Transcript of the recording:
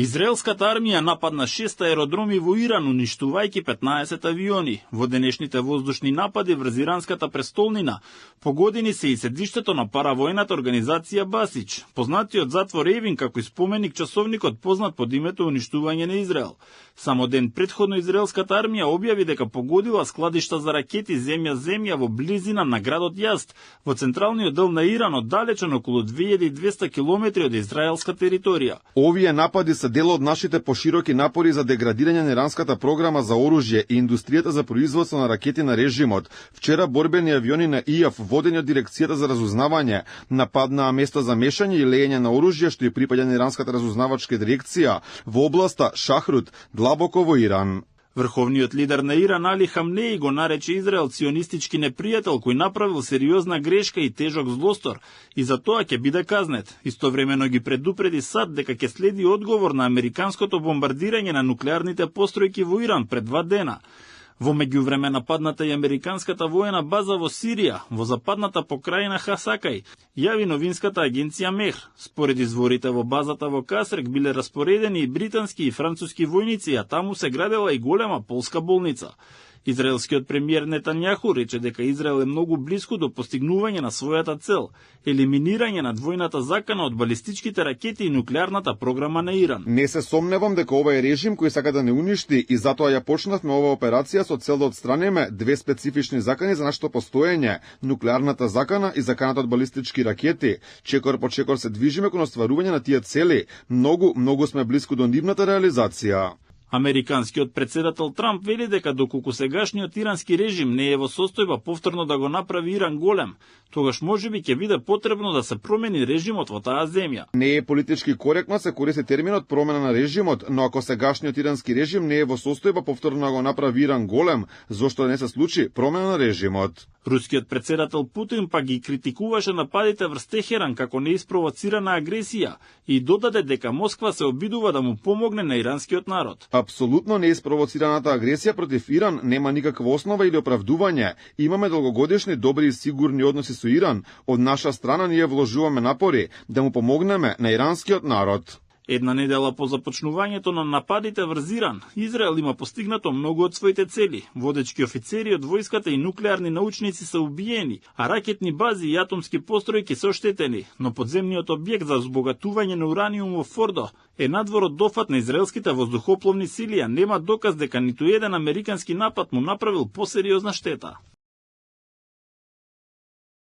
Израелската армија нападна 6 аеродроми во Иран, уништувајќи 15 авиони. Во денешните воздушни напади врз иранската престолнина погодени се и седиштето на паравојната организација Басич, познатиот затвор Евин како и споменик часовникот познат под името уништување на Израел. Само ден предходно израелската армија објави дека погодила складишта за ракети земја-земја во близина на градот Јазд, во централниот дел на Иран, оддалечен околу 2200 километри од израелска територија. Овие напади се дел од нашите пошироки напори за деградирање на иранската програма за оружје и индустријата за производство на ракети на режимот. Вчера борбени авиони на ИАФ, водени од дирекцијата за разузнавање, нападнаа место за мешање и леење на оружје што и припаѓа на иранската разузнавачка дирекција во областа Шахрут, длабоко во Иран. Врховниот лидер на Иран Али Хамнеи го нарече Израел ционистички непријател кој направил сериозна грешка и тежок злостор и за тоа ќе биде казнет. Истовремено ги предупреди САД дека ќе следи одговор на американското бомбардирање на нуклеарните постројки во Иран пред 2 дена. Во меѓувреме нападната и американската воена база во Сирија, во западната покрајна Хасакај, јави новинската агенција МЕХ. Според изворите во базата во Касрек биле распоредени и британски и француски војници, а таму се градела и голема полска болница. Израелскиот премиер Нетањаху рече дека Израел е многу близко до постигнување на својата цел – елиминирање на двојната закана од балистичките ракети и нуклеарната програма на Иран. Не се сомневам дека ова е режим кој сака да не уништи и затоа ја почнавме ова операција со цел да отстранеме 2 специфични закани за нашето постоење – нуклеарната закана и заканата од балистички ракети. Чекор по чекор се движиме кон остварување на тие цели. Многу сме близко до нивната реализација. Американскиот председател Трамп вели дека доколку сегашниот ирански режим не е во состојба повторно да го направи Иран голем, тогаш можеби ќе биде потребно да се промени режимот во таа земја. Не е политички коректно се користи терминот промена на режимот, но ако сегашниот ирански режим не е во состојба повторно да го направи Иран голем, зошто не се случи промена на режимот? Рускиот председател Путин пак ги критикуваше нападите врз Техеран како неиспровоцирана агресија и додаде дека Москва се обидува да му помогне на иранскиот народ. Апсолутно неиспровоцираната агресија против Иран нема никаква основа или оправдување. Имаме долгогодишни добри и сигурни односи со Иран. Од наша страна ние вложуваме напори да му помогнеме на иранскиот народ. Една недела по започнувањето на нападите врз Иран, Израел има постигнато многу од своите цели. Водечки офицери од војската и нуклеарни научници се убиени, а ракетни бази и атомски постројки се оштетени, но подземниот објект за збогатување на ураниум во Фордо е надвор од дофат на израелските воздухопловни сили, а нема доказ дека ниту еден американски напад му направил посериозна штета.